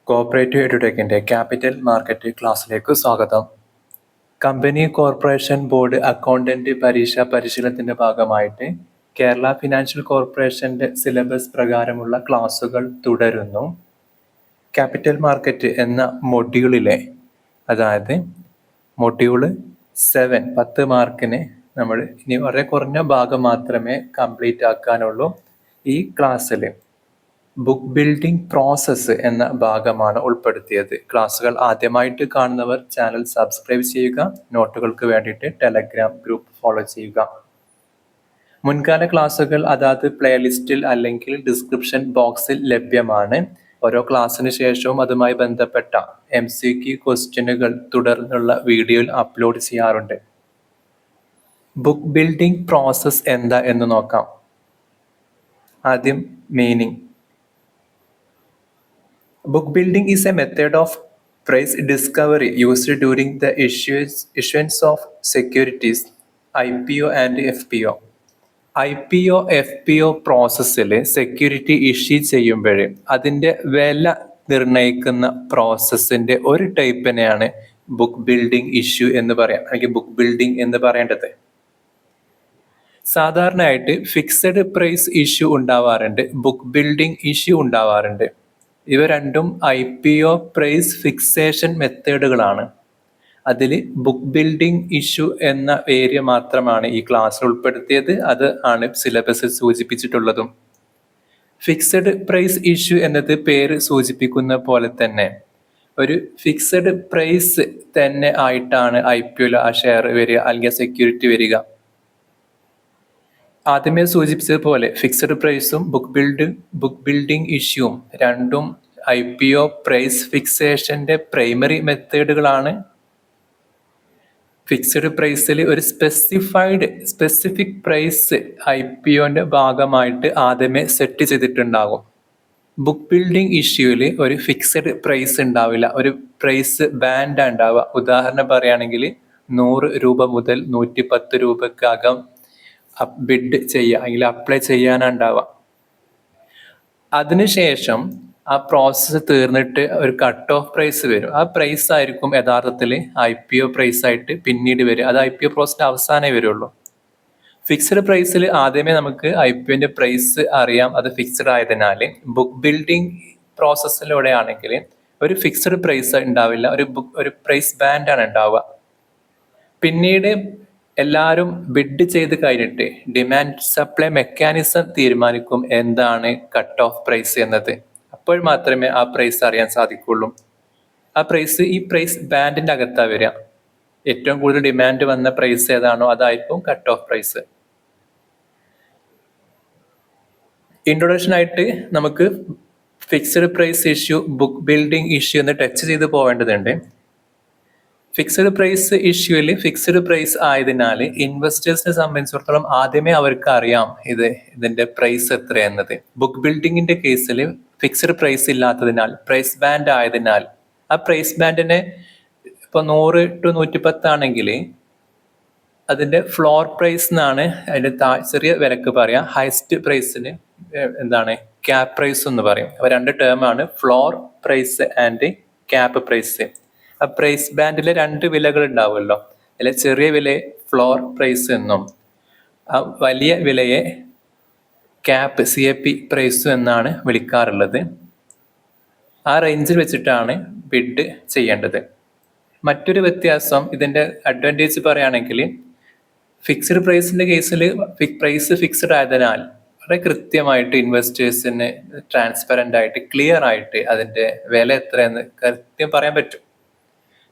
Cooperative എഡ്യൂടെക്കിൻ്റെ capital market ക്ലാസ്സിലേക്ക് സ്വാഗതം. Company corporation board accountant പരീക്ഷാ പരിശീലനത്തിൻ്റെ ഭാഗമായിട്ട് കേരള ഫിനാൻഷ്യൽ കോർപ്പറേഷൻ്റെ സിലബസ് പ്രകാരമുള്ള ക്ലാസ്സുകൾ തുടരുന്നു. ക്യാപിറ്റൽ മാർക്കറ്റ് എന്ന മൊഡ്യൂളിലെ, അതായത് മൊഡ്യൂള് 7 10 മാർക്കിന് നമ്മൾ ഇനി വളരെ കുറഞ്ഞ ഭാഗം മാത്രമേ കംപ്ലീറ്റ് ആക്കാനുള്ളൂ. ഈ ക്ലാസ്സിൽ ബുക്ക് ബിൽഡിംഗ് പ്രോസസ്സ് എന്ന ഭാഗമാണ് ഉൾപ്പെടുത്തിയത്. ക്ലാസ്സുകൾ ആദ്യമായിട്ട് കാണുന്നവർ ചാനൽ സബ്സ്ക്രൈബ് ചെയ്യുക. നോട്ടുകൾക്ക് വേണ്ടിയിട്ട് ടെലഗ്രാം ഗ്രൂപ്പ് ഫോളോ ചെയ്യുക. മുൻകാല ക്ലാസ്സുകൾ അതാത് പ്ലേലിസ്റ്റിൽ അല്ലെങ്കിൽ ഡിസ്ക്രിപ്ഷൻ ബോക്സിൽ ലഭ്യമാണ്. ഓരോ ക്ലാസ്സിന് ശേഷവും അതുമായി ബന്ധപ്പെട്ട MCQ ക്വസ്റ്റ്യനുകൾ തുടർന്നുള്ള വീഡിയോയിൽ അപ്ലോഡ് ചെയ്യാറുണ്ട്. ബുക്ക് ബിൽഡിംഗ് പ്രോസസ്സ് എന്താ എന്ന് നോക്കാം. ആദ്യം meaning. Book building is a method of price discovery used during the issuance of securities, IPO and FPO. IPO, FPO പ്രോസസ്സിൽ സെക്യൂരിറ്റി ഇഷ്യൂ ചെയ്യുമ്പോൾ അതിൻ്റെ വില നിർണ്ണയിക്കുന്ന പ്രോസസ്സിൻ്റെ ഒരു ടൈപ്പിനെയാണ് ബുക്ക് ബിൽഡിംഗ് ഇഷ്യൂ എന്ന് പറയാം, അല്ലെങ്കിൽ ബുക്ക് ബിൽഡിംഗ് എന്ന് പറയേണ്ടത്. സാധാരണയായിട്ട് ഫിക്സഡ് പ്രൈസ് ഇഷ്യൂ ഉണ്ടാവാറുണ്ട്, ബുക്ക് ബിൽഡിംഗ് ഇഷ്യൂ ഉണ്ടാവാറുണ്ട്. ഇവ രണ്ടും IPO പ്രൈസ് ഫിക്സേഷൻ മെത്തേഡുകളാണ്. അതിൽ ബുക്ക് ബിൽഡിംഗ് ഇഷ്യൂ എന്ന ഏരിയ മാത്രമാണ് ഈ ക്ലാസ്സിൽ ഉൾപ്പെടുത്തിയത്. അത് ആണ് സിലബസിൽ സൂചിപ്പിച്ചിട്ടുള്ളതും. ഫിക്സഡ് പ്രൈസ് ഇഷ്യൂ എന്നത് പേര് സൂചിപ്പിക്കുന്ന പോലെ തന്നെ ഒരു ഫിക്സഡ് പ്രൈസ് തന്നെ ആയിട്ടാണ് IPOയിൽ ആ ഷെയർ വരിക, അല്ലെങ്കിൽ സെക്യൂരിറ്റി വരിക. ആദ്യമേ സൂചിപ്പിച്ചതുപോലെ ഫിക്സഡ് പ്രൈസും ബുക്ക് ബിൽഡിംഗ് ഇഷ്യൂവും രണ്ടും IPO പ്രൈസ് ഫിക്സേഷന്റെ പ്രൈമറി മെത്തേഡുകളാണ്. ഫിക്സഡ് പ്രൈസിൽ ഒരു സ്പെസിഫിക് പ്രൈസ് IPOന്റെ ഭാഗമായിട്ട് ആദ്യമേ സെറ്റ് ചെയ്തിട്ടുണ്ടാകും. ബുക്ക് ബിൽഡിംഗ് ഇഷ്യൂവിൽ ഒരു ഫിക്സഡ് പ്രൈസ് ഉണ്ടാവില്ല, ഒരു പ്രൈസ് ബാൻഡ് ഉണ്ടാവുക. ഉദാഹരണം പറയുകയാണെങ്കിൽ 100 രൂപ മുതൽ 110 രൂപക്കകം ബിഡ് ചെയ്യുക, അല്ലെങ്കിൽ അപ്ലൈ ചെയ്യാനുണ്ടാവുക. അതിനുശേഷം ആ പ്രോസസ്സ് തീർന്നിട്ട് ഒരു കട്ട് ഓഫ് പ്രൈസ് വരും. ആ പ്രൈസ് ആയിരിക്കും യഥാർത്ഥത്തിൽ IPO പ്രൈസ് ആയിട്ട് പിന്നീട് വരും. അത് IPO പ്രോസസ്സിന്റെ അവസാനമേ വരുള്ളൂ. ഫിക്സഡ് പ്രൈസിൽ ആദ്യമേ നമുക്ക് IPOന്റെ പ്രൈസ് അറിയാം, അത് ഫിക്സഡ് ആയതിനാൽ. ബുക്ക് ബിൽഡിംഗ് പ്രോസസ്സിലൂടെ ആണെങ്കിൽ ഒരു ഫിക്സഡ് പ്രൈസ് ഉണ്ടാവില്ല, ഒരു പ്രൈസ് ബാൻഡാണ് ഉണ്ടാവുക. പിന്നീട് എല്ലാവരും ബിഡ് ചെയ്ത് കഴിഞ്ഞിട്ട് ഡിമാൻഡ് സപ്ലൈ മെക്കാനിസം തീരുമാനിക്കും എന്താണ് കട്ട് ഓഫ് പ്രൈസ് എന്നത്. അപ്പോൾ മാത്രമേ ആ പ്രൈസ് അറിയാൻ സാധിക്കുള്ളൂ. ആ പ്രൈസ് ഈ പ്രൈസ് ബാൻഡിന്റെ അകത്താണ് വരിക. ഏറ്റവും കൂടുതൽ ഡിമാൻഡ് വന്ന പ്രൈസ് ഏതാണോ അതായിരിക്കും കട്ട് ഓഫ് പ്രൈസ്. ഇൻട്രൊഡക്ഷൻ ആയിട്ട് നമുക്ക് fixed price issue, book building issue എന്ന് ടച്ച് ചെയ്ത് പോവേണ്ടതുണ്ട്. ഫിക്സഡ് പ്രൈസ് ഇഷ്യൂവിൽ ഫിക്സഡ് പ്രൈസ് ആയതിനാൽ ഇൻവെസ്റ്റേഴ്സിനെ സംബന്ധിച്ചിടത്തോളം ആദ്യമേ അവർക്ക് അറിയാം ഇതിന്റെ പ്രൈസ് എത്ര എന്നത്. ബുക്ക് ബിൽഡിങ്ങിന്റെ കേസിൽ ഫിക്സഡ് പ്രൈസ് ഇല്ലാത്തതിനാൽ, പ്രൈസ് ബാൻഡ് ആയതിനാൽ, ആ പ്രൈസ് ബാൻഡിനെ ഇപ്പോൾ 100 to 110 ആണെങ്കിൽ അതിന്റെ ഫ്ലോർ പ്രൈസ് എന്നാണ് അതിന്റെ ചെറിയ വിലക്ക് പറയാം. ഹൈസ്റ്റ് പ്രൈസിന് എന്താണ് ക്യാപ് പ്രൈസ് എന്ന് പറയും. അവ രണ്ട് ടേമാണ്, floor price and cap price. ആ പ്രൈസ് ബാൻഡിലെ രണ്ട് വിലകൾ ഉണ്ടാവുമല്ലോ. അതിലെ ചെറിയ വിലയെ ഫ്ലോർ പ്രൈസ് എന്നും ആ വലിയ വിലയെ CAP പ്രൈസ് എന്നാണ് വിളിക്കാറുള്ളത്. ആ റേഞ്ചിൽ വെച്ചിട്ടാണ് ബിഡ് ചെയ്യേണ്ടത്. മറ്റൊരു വ്യത്യാസം, ഇതിന്റെ അഡ്വാൻറ്റേജ് പറയുകയാണെങ്കിൽ ഫിക്സഡ് പ്രൈസിന്റെ കേസിൽ പ്രൈസ് ഫിക്സഡ് ആയതിനാൽ വളരെ കൃത്യമായിട്ട് ഇൻവെസ്റ്റേഴ്സിന് ട്രാൻസ്പെറൻ്റ് ആയിട്ട് ക്ലിയർ ആയിട്ട് അതിന്റെ വില എത്രയെന്ന് കൃത്യം പറയാൻ പറ്റും.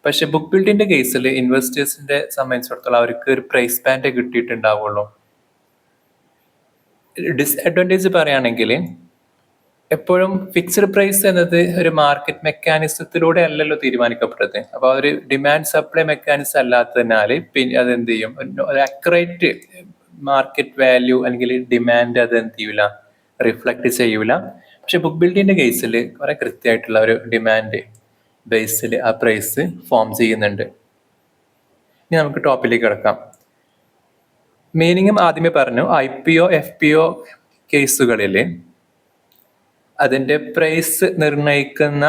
പക്ഷെ ബുക്ക് ബിൽഡിന്റെ കേസിൽ ഇൻവെസ്റ്റേഴ്സിന്റെ സംബന്ധിച്ചിടത്തോളം അവർക്ക് ഒരു പ്രൈസ് ബാൻഡ് കിട്ടിയിട്ടുണ്ടാവുള്ളൂ. ഡിസ്അഡ്വാൻറ്റേജ് പറയുകയാണെങ്കിൽ എപ്പോഴും ഫിക്സഡ് പ്രൈസ് എന്നത് ഒരു മാർക്കറ്റ് മെക്കാനിസത്തിലൂടെ അല്ലല്ലോ തീരുമാനിക്കപ്പെട്ടത്. അപ്പോൾ ഒരു ഡിമാൻഡ് സപ്ലൈ മെക്കാനിസം അല്ലാത്തതിനാൽ പിന്നെ അതെന്ത് ചെയ്യും, ഒരു അക്യുറേറ്റ് മാർക്കറ്റ് വാല്യൂ അല്ലെങ്കിൽ ഡിമാൻഡ് അത് എന്ത് ചെയ്യൂല, റിഫ്ലക്ട് ചെയ്യൂല. പക്ഷെ ബുക്ക് ബിൽഡിന്റെ കേസിൽ കുറെ കൃത്യമായിട്ടുള്ള ഒരു ഡിമാൻഡ് ബേസിൽ ആ പ്രൈസ് ഫോം ചെയ്യുന്നുണ്ട്. ഇനി നമുക്ക് ടോപ്പിലേക്ക് കിടക്കാം. മീനിങ്ങും ആദ്യമേ പറഞ്ഞു. IPO, FPO കേസുകളിൽ അതിൻ്റെ പ്രൈസ് നിർണ്ണയിക്കുന്ന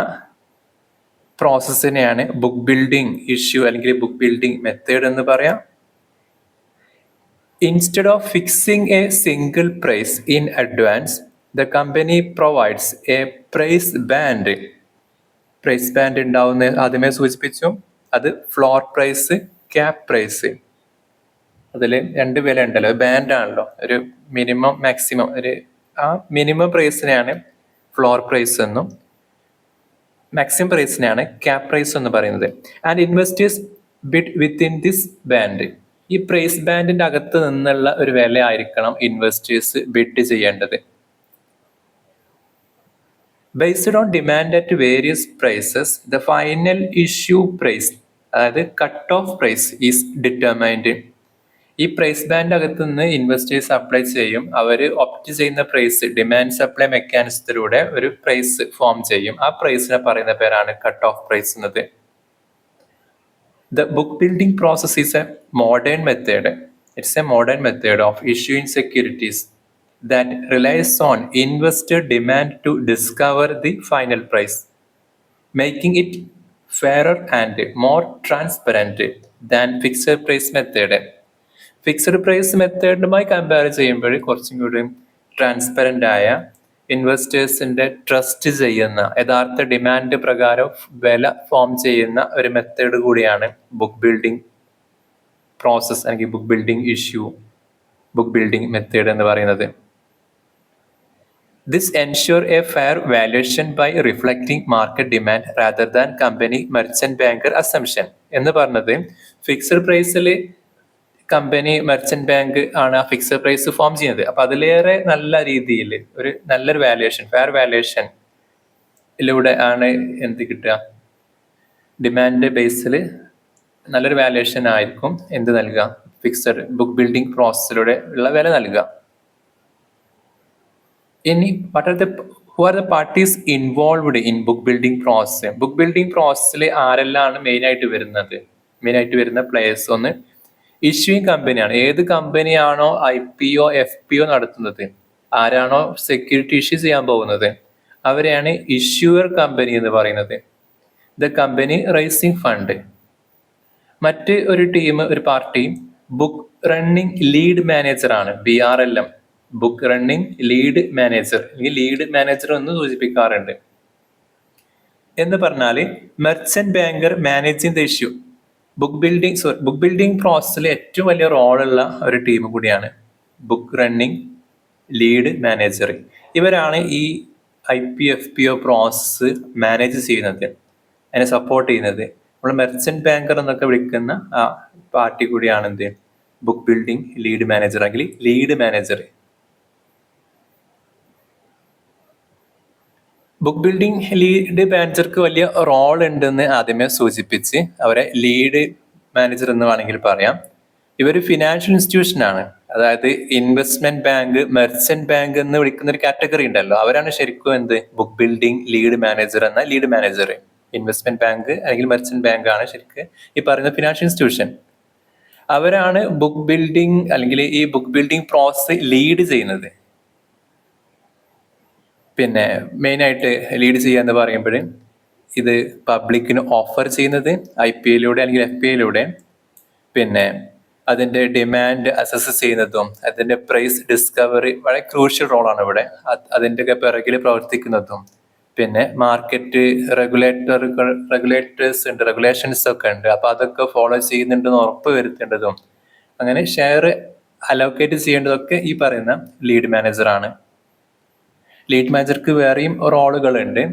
പ്രോസസ്സിനെയാണ് ബുക്ക് ബിൽഡിംഗ് ഇഷ്യൂ അല്ലെങ്കിൽ ബുക്ക് ബിൽഡിംഗ് മെത്തേഡ് എന്ന് പറയാം. Instead of fixing a single price in advance, the company provides a price band. Price band ഉണ്ടാവുന്ന ആദ്യമേ സൂചിപ്പിച്ചു. അത് ഫ്ലോർ പ്രൈസ്, ക്യാപ് പ്രൈസ്. അതിൽ രണ്ട് വില ഉണ്ടല്ലോ, ബാൻഡ് ആണല്ലോ, ഒരു മിനിമം മാക്സിമം. ആ മിനിമം പ്രൈസിനെയാണ് ഫ്ലോർ പ്രൈസ് എന്നും മാക്സിമം പ്രൈസിനെയാണ് ക്യാപ് പ്രൈസ് എന്ന് പറയുന്നത്. And investors bid within this band. ഈ പ്രൈസ് ബാൻഡിന്റെ അകത്ത് നിന്നുള്ള ഒരു വില ആയിരിക്കണം ഇൻവെസ്റ്റേഴ്സ് ബിഡ് ചെയ്യേണ്ടത്. Based on demand at various prices, the final issue price, അതായത് cut off price is determined. ഈ പ്രൈസ് ബാൻഡ് അകത്ത് നിന്ന് ഇൻവെസ്റ്റേഴ്സ് അപ്ലൈ ചെയ്യും. അവർ ഒപ്റ്റ് ചെയ്യുന്ന പ്രൈസ് ഡിമാൻഡ് സപ്ലൈ മെക്കാനിസത്തിലൂടെ ഒരു പ്രൈസ് ഫോം ചെയ്യും. ആ പ്രൈസിനെ പറയുന്ന പേരാണ് കട്ട് ഓഫ് പ്രൈസ് എന്നത്. The book building process is a modern method. It's a modern method of issuing securities that relies on investor demand to discover the final price, making it fairer and more transparent than fixed price method. Fixed price മെത്തേഡുമായി compare ചെയ്യുമ്പോൾ കുറച്ചും കൂടി transparent ആയ, ഇൻവെസ്റ്റേഴ്സിന്റെ trust ചെയ്യുന്ന, യഥാർത്ഥ demand പ്രകാരം വില form ചെയ്യുന്ന ഒരു മെത്തേഡ് കൂടിയാണ് ബുക്ക് ബിൽഡിംഗ് പ്രോസസ് അല്ലെങ്കിൽ book building issue, book building method എന്ന് പറയുന്നത്. This ensure a fair valuation by reflecting market demand rather than company merchant banker assumption എന്ന് പറഞ്ഞത്, ഫിക്സഡ് പ്രൈസിൽ കമ്പനി മെർച്ചന്റ് ബാങ്ക് ആണ് ആ ഫിക്സഡ് പ്രൈസ് ഫോം ചെയ്യുന്നത്. അപ്പൊ അതിലേറെ നല്ല രീതിയിൽ ഒരു നല്ലൊരു വാല്യുവേഷൻ, ഫെയർ വാല്യുവേഷനിലൂടെ ആണ് എന്ത് കിട്ടുക, ഡിമാൻഡ് ബേസിൽ നല്ലൊരു വാല്യുവേഷൻ ആയിരിക്കും എന്ത് നൽകുക, ഫിക്സഡ് ബുക്ക് ബിൽഡിംഗ് പ്രോസസ്സിലൂടെ ഉള്ള വില നൽകുക. ഇനി who are the parties involved in book building process. Book building പ്രോസസ്സിൽ ആരെല്ലാം മെയിനായിട്ട് വരുന്ന പ്ലേയേഴ്സ്. ഒന്ന്, ഇഷ്യൂയിങ് കമ്പനിയാണ്. ഏത് കമ്പനിയാണോ IPO FPO നടത്തുന്നത്, ആരാണോ സെക്യൂരിറ്റി ഇഷ്യൂ ചെയ്യാൻ പോകുന്നത്, അവരെയാണ് ഇഷ്യൂവർ കമ്പനി എന്ന് പറയുന്നത്. The company rising fund. മറ്റ് ഒരു ടീം, ഒരു party book running lead manager ആണ്, BRLM, book running lead manager. ഈ ലീഡ് മാനേജർ എന്ന് സൂചിപ്പിക്കാറുണ്ട്. എന്ന് പറഞ്ഞാൽ merchant banker managing the issue. Book building പ്രോസസ്സിൽ ഏറ്റവും വലിയ റോളുള്ള ഒരു ടീം കൂടിയാണ് ബുക്ക് റണ്ണിംഗ് ലീഡ് മാനേജർ. ഇവരാണ് ഈ IPO FPO പ്രോസസ്സ് മാനേജ് ചെയ്യുന്നത്, അതിനെ സപ്പോർട്ട് ചെയ്യുന്നത്. നമ്മൾ മെർച്ചന്റ് ബാങ്കർ എന്നൊക്കെ വിളിക്കുന്ന ആ പാർട്ടി കൂടിയാണ് എന്ത്, ബുക്ക് ബിൽഡിംഗ് ലീഡ് മാനേജർ അല്ലെങ്കിൽ lead manager. Book building lead മാനേജർക്ക് വലിയ റോൾ ഉണ്ടെന്ന് ആദ്യമേ സൂചിപ്പിച്ച് അവരെ ലീഡ് മാനേജർ എന്ന് വേണമെങ്കിൽ പറയാം. ഇവർ ഫിനാൻഷ്യൽ ഇൻസ്റ്റിറ്റ്യൂഷൻ ആണ്. അതായത് ഇൻവെസ്റ്റ്മെന്റ് ബാങ്ക്, മെർച്ചന്റ് ബാങ്ക് എന്ന് വിളിക്കുന്ന ഒരു കാറ്റഗറി ഉണ്ടല്ലോ, അവരാണ് ശരിക്കും എന്ത്, ബുക്ക് ബിൽഡിംഗ് ലീഡ് മാനേജർ എന്ന ലീഡ് മാനേജർ. ഇൻവെസ്റ്റ്മെന്റ് ബാങ്ക് അല്ലെങ്കിൽ മെർച്ചന്റ് ബാങ്ക് ആണ് ശരിക്കും ഈ പറയുന്ന ഫിനാൻഷ്യൽ ഇൻസ്റ്റിറ്റ്യൂഷൻ. അവരാണ് ബുക്ക് ബിൽഡിംഗ് അല്ലെങ്കിൽ ഈ ബുക്ക് ബിൽഡിംഗ് പ്രോസസ് ലീഡ് ചെയ്യുന്നത്. പിന്നെ മെയിനായിട്ട് ലീഡ് ചെയ്യുക എന്ന് പറയുമ്പോൾ ഇത് പബ്ലിക്കിന് ഓഫർ ചെയ്യുന്നത് IPOയിലൂടെ അല്ലെങ്കിൽ FPOയിലൂടെ, പിന്നെ അതിൻ്റെ ഡിമാൻഡ് അസസ് ചെയ്യുന്നതും അതിൻ്റെ പ്രൈസ് ഡിസ്കവറി വളരെ ക്രൂഷ്യൽ റോളാണ് ഇവിടെ. അതിൻ്റെ ഒക്കെ പിറകിൽ പ്രവർത്തിക്കുന്നതും, പിന്നെ മാർക്കറ്റ് റെഗുലേറ്റേഴ്സ് ഉണ്ട്, റെഗുലേഷൻസ് ഒക്കെ ഉണ്ട്, അപ്പോൾ അതൊക്കെ ഫോളോ ചെയ്യുന്നുണ്ടെന്ന് ഉറപ്പ് വരുത്തേണ്ടതും, അങ്ങനെ ഷെയർ അലോക്കേറ്റ് ചെയ്യേണ്ടതൊക്കെ ഈ പറയുന്ന ലീഡ് മാനേജറാണ്. ലീഡ് മാനേജർക്ക് വേറെയും റോളുകളുണ്ട്.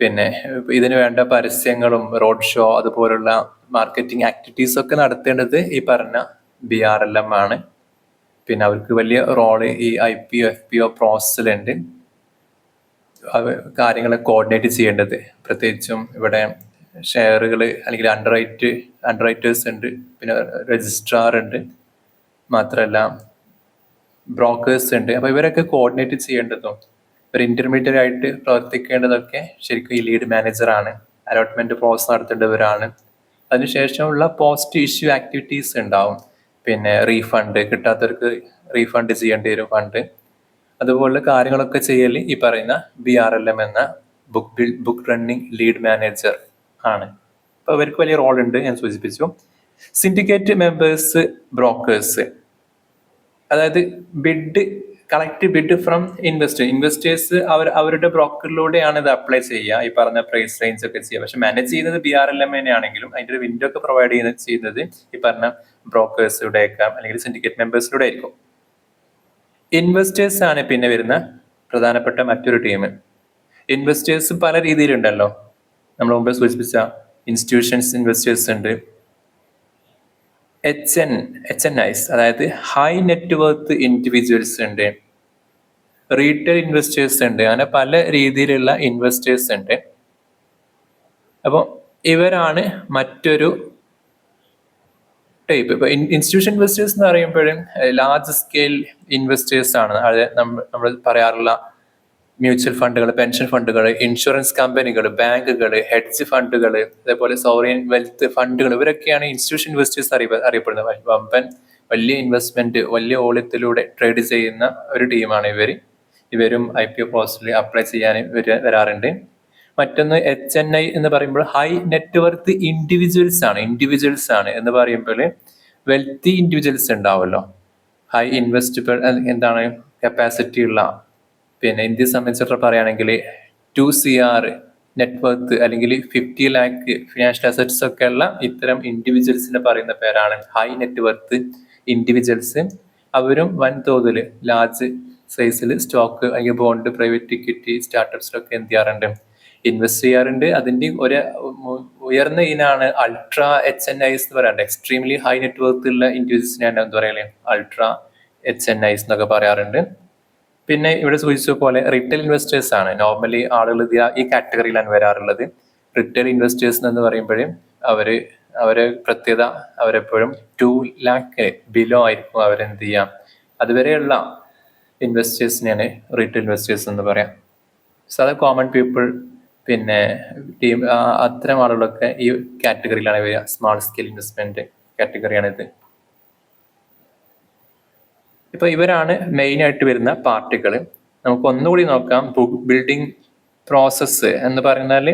പിന്നെ ഇതിന് വേണ്ട പരസ്യങ്ങളും റോഡ് ഷോ അതുപോലുള്ള മാർക്കറ്റിംഗ് ആക്ടിവിറ്റീസ് ഒക്കെ നടത്തേണ്ടത് ഈ പറഞ്ഞ BRLM ആണ്. പിന്നെ അവർക്ക് വലിയ റോള് ഈ IPO FPO പ്രോസസ്സിലുണ്ട്. കാര്യങ്ങളെ കോർഡിനേറ്റ് ചെയ്യേണ്ടത്, പ്രത്യേകിച്ചും ഇവിടെ ഷെയറുകൾ അല്ലെങ്കിൽ അണ്ടർറൈറ്റേഴ്സ് ഉണ്ട്, പിന്നെ രജിസ്ട്രാർ ഉണ്ട്, മാത്രമല്ല ബ്രോക്കേഴ്സ് ഉണ്ട്. അപ്പോൾ ഇവരൊക്കെ കോർഡിനേറ്റ് ചെയ്യേണ്ടതും ഒരു ഇന്റർമീഡിയറ്റ് ആയിട്ട് പ്രവർത്തിക്കേണ്ടതൊക്കെ ശരിക്കും ഈ ലീഡ് മാനേജറാണ്. അലോട്ട്മെന്റ് പ്രോസസ് നടത്തേണ്ടവരാണ്. അതിനുശേഷമുള്ള പോസ്റ്റ് ഇഷ്യൂ ആക്ടിവിറ്റീസ് ഉണ്ടാവും. പിന്നെ റീഫണ്ട്, കിട്ടാത്തവർക്ക് റീഫണ്ട് ചെയ്യേണ്ടി വരും ഫണ്ട്. അതുപോലുള്ള കാര്യങ്ങളൊക്കെ ചെയ്യൽ ഈ പറയുന്ന BRLM എന്ന ബുക്ക് റണ്ണിംഗ് ലീഡ് മാനേജർ ആണ്. അപ്പോൾ ഇവർക്ക് വലിയ റോൾ ഉണ്ട് ഞാൻ സൂചിപ്പിച്ചു. സിൻഡിക്കേറ്റ് മെമ്പേഴ്സ്, ബ്രോക്കേഴ്സ്, അതായത് കളക്ട് ബിഡ് ഫ്രം ഇൻവെസ്റ്റേഴ്സ് അവരുടെ ബ്രോക്കറിലൂടെയാണ് ഇത് അപ്ലൈ ചെയ്യുക, ഈ പറഞ്ഞ പ്രൈസ് റേഞ്ച് ഒക്കെ ചെയ്യുക. പക്ഷെ മാനേജ് ചെയ്യുന്നത് BRLM ആണെങ്കിലും അതിന്റെ ഒരു വിൻഡോ ഒക്കെ പ്രൊവൈഡ് ചെയ്യുന്നത് ഈ പറഞ്ഞ ബ്രോക്കേഴ്സിലൂടെ ആയിരിക്കാം, അല്ലെങ്കിൽ സിൻഡിക്കേറ്റ് മെമ്പേഴ്സിലൂടെ ആയിരിക്കും. ഇൻവെസ്റ്റേഴ്സ് ആണ് പിന്നെ വരുന്ന പ്രധാനപ്പെട്ട മറ്റൊരു ടീം. ഇൻവെസ്റ്റേഴ്സ് പല രീതിയിലുണ്ടല്ലോ. നമ്മൾ മുമ്പ് സൂചിപ്പിച്ച ഇൻസ്റ്റിറ്റ്യൂഷൻസ് ഇൻവെസ്റ്റേഴ്സ് ഉണ്ട്, HNIs അതായത് ഹൈ നെറ്റ് വർത്ത് ഇൻഡിവിജ്വൽസ് ഉണ്ട്, റീറ്റെയിൽ ഇൻവെസ്റ്റേഴ്സ് ഉണ്ട്, അങ്ങനെ പല രീതിയിലുള്ള ഇൻവെസ്റ്റേഴ്സ് ഉണ്ട്. അപ്പോൾ ഇവരാണ് മറ്റൊരു ടൈപ്പ്. ഇപ്പൊ ഇൻസ്റ്റിറ്റ്യൂഷൻ ഇൻവെസ്റ്റേഴ്സ് എന്ന് പറയുമ്പോഴും ലാർജ് സ്കെയിൽ ഇൻവെസ്റ്റേഴ്സ് ആണ്. അത് നമ്മൾ പറയാറുള്ള മ്യൂച്വൽ ഫണ്ടുകൾ, പെൻഷൻ ഫണ്ടുകൾ, ഇൻഷുറൻസ് കമ്പനികൾ, ബാങ്കുകൾ, ഹെഡ്ജ് ഫണ്ടുകൾ, അതേപോലെ സോവറിയൻ വെൽത്ത് ഫണ്ടുകൾ, ഇവരൊക്കെയാണ് ഇൻസ്റ്റിറ്റ്യൂഷൻ ഇൻവെസ്റ്റേഴ്സ് അറിയപ്പെടുന്നത്. വമ്പൻ വലിയ ഇൻവെസ്റ്റ്മെന്റ്, വലിയ ഓളത്തിലൂടെ ട്രേഡ് ചെയ്യുന്ന ഒരു ടീമാണ് ഇവരും IPO പ്രോസസ്സിൽ അപ്ലൈ ചെയ്യാൻ വരാറുണ്ട്. മറ്റൊന്ന് HNI എന്ന് പറയുമ്പോൾ ഹൈ നെറ്റ് വർത്ത് ഇൻഡിവിജ്വൽസ് ആണ് എന്ന് പറയുമ്പോൾ വെൽത്തി ഇൻഡിവിജ്വൽസ് ഉണ്ടാവുമല്ലോ, ഹൈ ഇൻവെസ്റ്റബിൾ കപ്പാസിറ്റി ഉള്ള. പിന്നെ ഇന്ത്യയെ സംബന്ധിച്ചിട്ട് പറയുകയാണെങ്കിൽ 2 CR നെറ്റ് വർത്ത് അല്ലെങ്കിൽ 50 lakh ഫിനാൻഷ്യൽ അസറ്റ്സ് ഒക്കെ ഉള്ള ഇത്തരം ഇൻഡിവിജ്വൽസിനെ പറയുന്ന പേരാണ് ഹൈ നെറ്റ് വർത്ത് ഇൻഡിവിജ്വൽസ്. അവരും വൻതോതിൽ ലാർജ് സൈസിൽ സ്റ്റോക്ക് അല്ലെങ്കിൽ ബോണ്ട്, പ്രൈവറ്റ് ഇക്വിറ്റി, സ്റ്റാർട്ടപ്സിലൊക്കെ എന്ത് ചെയ്യാറുണ്ട്, ഇൻവെസ്റ്റ് ചെയ്യാറുണ്ട്. അതിന്റെ ഒരു ഉയർന്ന ഇനാണ് അൾട്രാ HNIs എന്ന് പറയാറുണ്ട്. എക്സ്ട്രീംലി ഹൈ നെറ്റ് വർത്ത് ഉള്ള ഇൻഡിവിജ്വൽസിനെയാണ് എന്താ പറയല്, അൾട്രാ HNIs എന്നൊക്കെ പറയാറുണ്ട്. പിന്നെ ഇവിടെ സൂചിച്ച പോലെ റിറ്റെയിൽ ഇൻവെസ്റ്റേഴ്സ് ആണ് നോർമലി ആളുകൾ ഈ കാറ്റഗറിയിലാണ് വരാറുള്ളത്. റിറ്റെയിൽ ഇൻവെസ്റ്റേഴ്സ് എന്ന് പറയുമ്പോഴും അവര് പ്രത്യേകത അവരെപ്പോഴും 2 lakh ബിലോ ആയിരിക്കും അവരെന്ത് ചെയ്യാം. അതുവരെയുള്ള ഇൻവെസ്റ്റേഴ്സിനെയാണ് റിറ്റെയിൽ ഇൻവെസ്റ്റേഴ്സ് എന്ന് പറയാം. സാധാ കോമൺ പീപ്പിൾ പിന്നെ ടീം അത്തരം ആളുകളൊക്കെ ഈ കാറ്റഗറിയിലാണ് വരിക. സ്മാൾ സ്കെയിൽ ഇൻവെസ്റ്റ്മെന്റ് കാറ്റഗറിയാണ് ഇത്. ഇപ്പൊ ഇവരാണ് മെയിൻ ആയിട്ട് വരുന്ന പാർട്ടികൾ. നമുക്ക് ഒന്നുകൂടി നോക്കാം. ബുക്ക് ബിൽഡിംഗ് പ്രോസസ്സ് എന്ന് പറഞ്ഞാൽ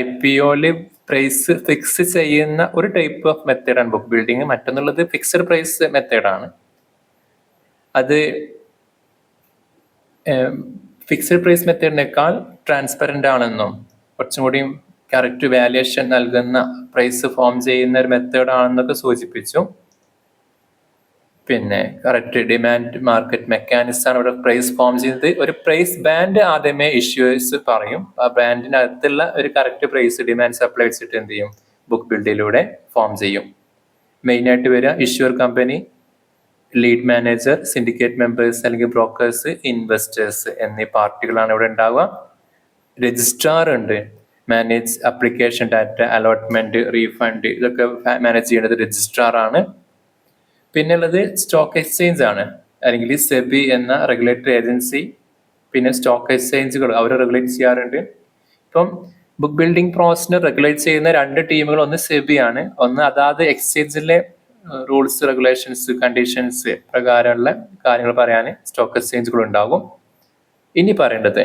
IPOയില് പ്രൈസ് ഫിക്സ് ചെയ്യുന്ന ഒരു ടൈപ്പ് ഓഫ് മെത്തേഡാണ് ബുക്ക് ബിൽഡിംഗ്. മറ്റൊന്നുള്ളത് ഫിക്സഡ് പ്രൈസ് മെത്തേഡാണ്. അത് ഫിക്സഡ് പ്രൈസ് മെത്തേഡിനേക്കാൾ ട്രാൻസ്പെറന്റ് ആണെന്നും കുറച്ചും കൂടി കറക്റ്റ് വാല്യുവേഷൻ നൽകുന്ന പ്രൈസ് ഫോം ചെയ്യുന്ന ഒരു മെത്തേഡ് ആണെന്നൊക്കെ സൂചിപ്പിച്ചു. പിന്നെ കറക്റ്റ് ഡിമാൻഡ് മാർക്കറ്റ് മെക്കാനിസം ആണ് ഇവിടെ പ്രൈസ് ഫോം ചെയ്യുന്നത്. ഒരു പ്രൈസ് ബാൻഡ് ആദ്യമേ ഇഷ്യൂസ് പറയും. ആ ബാൻഡിനകത്തുള്ള ഒരു കറക്റ്റ് പ്രൈസ് ഡിമാൻഡ് സപ്ലൈ വെച്ചിട്ട് എന്ത് ചെയ്യും, ബുക്ക് ബിൽഡിലൂടെ ഫോം ചെയ്യും. മെയിൻ ആയിട്ട് വരിക issuer company, lead manager, syndicate members അല്ലെങ്കിൽ ബ്രോക്കേഴ്സ്, ഇൻവെസ്റ്റേഴ്സ് എന്നീ പാർട്ടികളാണ് ഇവിടെ ഉണ്ടാവുക. രജിസ്ട്രാർ ഉണ്ട്, manage application data, allotment, refund, ഇതൊക്കെ മാനേജ് ചെയ്യുന്നത് രജിസ്ട്രാർ ആണ്. പിന്നെ ഉള്ളത് സ്റ്റോക്ക് എക്സ്ചേഞ്ച് ആണ്, അല്ലെങ്കിൽ സെബി എന്ന റെഗുലേറ്ററി ഏജൻസി. പിന്നെ സ്റ്റോക്ക് എക്സ്ചേഞ്ചുകൾ അവർ റെഗുലേറ്റ് ചെയ്യാറുണ്ട്. ഇപ്പം ബുക്ക് ബിൽഡിംഗ് പ്രോസസ്സിനെ റെഗുലേറ്റ് ചെയ്യുന്ന 2 ടീമുകൾ, ഒന്ന് സെബി ആണ്, ഒന്ന് അതാത് എക്സ്ചേഞ്ചിലെ റൂൾസ്, റെഗുലേഷൻസ്, കണ്ടീഷൻസ് പ്രകാരമുള്ള കാര്യങ്ങൾ പറയാൻ സ്റ്റോക്ക് എക്സ്ചേഞ്ചുകൾ ഉണ്ടാകും. ഇനി പറയേണ്ടത്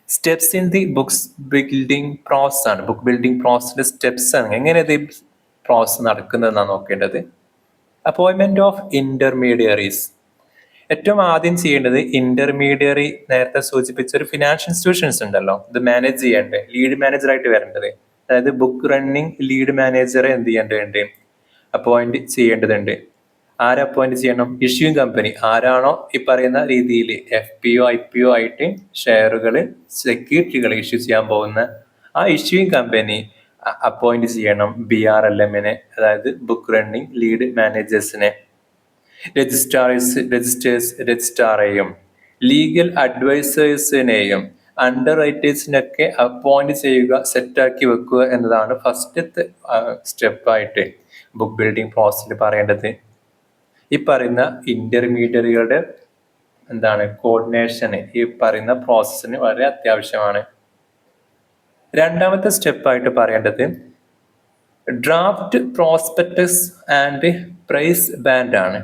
steps in the books building process ആണ്. ബുക്ക് ബിൽഡിംഗ് പ്രോസസ്സിന്റെ സ്റ്റെപ്സ് ആണ്, എങ്ങനെ ഇത് പ്രോസസ് നടക്കുന്നതെന്നാണ് നോക്കേണ്ടത്. Appointment of intermediaries. ഏറ്റവും ആദ്യം ചെയ്യേണ്ടത് ഇന്റർമീഡിയറി, നേരത്തെ സൂചിപ്പിച്ച ഒരു ഫിനാൻഷ്യൽ ഇൻസ്റ്റിറ്റ്യൂഷൻസ് ഉണ്ടല്ലോ, ഇത് മാനേജ് ചെയ്യേണ്ടത് ലീഡ് മാനേജർ ആയിട്ട് വരേണ്ടത്. അതായത് ബുക്ക് റണ്ണിങ് ലീഡ് മാനേജറെ എന്ത് ചെയ്യേണ്ടതുണ്ട്, അപ്പോയിന്റ് ചെയ്യേണ്ടതുണ്ട്. ആരെ അപ്പോയിന്റ് ചെയ്യണം, ഇഷ്യൂയിങ് കമ്പനി ആരാണോ ഈ പറയുന്ന രീതിയിൽ FPO IPO ആയിട്ട് ഷെയറുകൾ, സെക്യൂരിറ്റികൾ ഇഷ്യൂ ചെയ്യാൻ പോകുന്ന ആ ഇഷ്യൂയിങ് കമ്പനി അപ്പോയിന്റ് ചെയ്യണം BRLMനെ, അതായത് ബുക്ക് റണ്ണിങ് ലീഡ് മാനേജേഴ്സിനെ. രജിസ്ട്രാറേയും ലീഗൽ അഡ്വൈസേഴ്സിനെയും അണ്ടർ റൈറ്റേഴ്സിനൊക്കെ അപ്പോയിന്റ് ചെയ്യുക, സെറ്റാക്കി വെക്കുക എന്നതാണ് ഫസ്റ്റത്തെ സ്റ്റെപ്പായിട്ട് ബുക്ക് ബിൽഡിംഗ് പ്രോസസ്സിൽ പറയേണ്ടത്. ഈ പറയുന്ന ഇന്റർമീഡിയറികളുടെ കോർഡിനേഷന് ഈ പറയുന്ന പ്രോസസ്സിന് വളരെ അത്യാവശ്യമാണ്. രണ്ടാമത്തെ സ്റ്റെപ്പായിട്ട് പറയേണ്ടത് draft prospectus and price band ആണ്.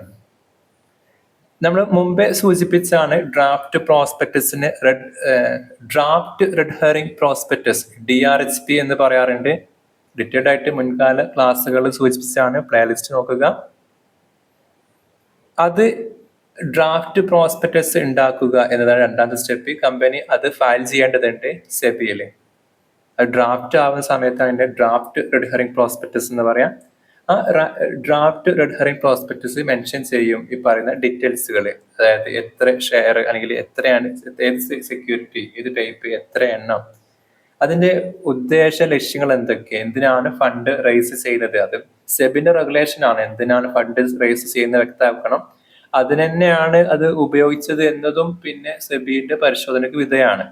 നമ്മൾ മുമ്പേ സൂചിപ്പിച്ചാണ് ഡ്രാഫ്റ്റ് പ്രോസ്പെക്ടസിന് draft red herring prospectus DRHP എന്ന് പറയാറുണ്ട്. ഡീറ്റെയിൽഡ് ആയിട്ട് മുൻകാല ക്ലാസ്സുകൾ സൂചിപ്പിച്ചാണ് പ്ലേലിസ്റ്റ് നോക്കുക. അത് ഡ്രാഫ്റ്റ് പ്രോസ്പെക്ടസ് ഉണ്ടാക്കുക എന്നതാണ് രണ്ടാമത്തെ സ്റ്റെപ്പ്. കമ്പനി അത് ഫയൽ ചെയ്യേണ്ടതുണ്ട് സെബിയിൽ. അത് ഡ്രാഫ്റ്റ് ആവുന്ന സമയത്ത് അതിന്റെ ഡ്രാഫ്റ്റ് റെഡ് ഹെറിംഗ് പ്രോസ്പെക്ടസ് എന്ന് പറയാം. ആ draft red herring prospectus mention ചെയ്യും ഈ പറയുന്ന ഡീറ്റെയിൽസുകൾ, അതായത് എത്ര ഷെയർ അല്ലെങ്കിൽ എത്രയാണ്, ഏത് സെക്യൂരിറ്റി, ഏത് ടൈപ്പ്, എത്ര എണ്ണം, അതിന്റെ ഉദ്ദേശ ലക്ഷ്യങ്ങൾ എന്തൊക്കെ, എന്തിനാണ് ഫണ്ട് റേസ് ചെയ്യുന്നത്, അത് സെബിന്റെ റെഗുലേഷൻ ആണ്, എന്തിനാണ് ഫണ്ട് റേസ് ചെയ്യുന്നത് വ്യക്തമാക്കണം. അതിന് തന്നെയാണ് അത് ഉപയോഗിച്ചത് എന്നതും പിന്നെ സെബിന്റെ പരിശോധനയ്ക്ക് വിധേയമാണ്.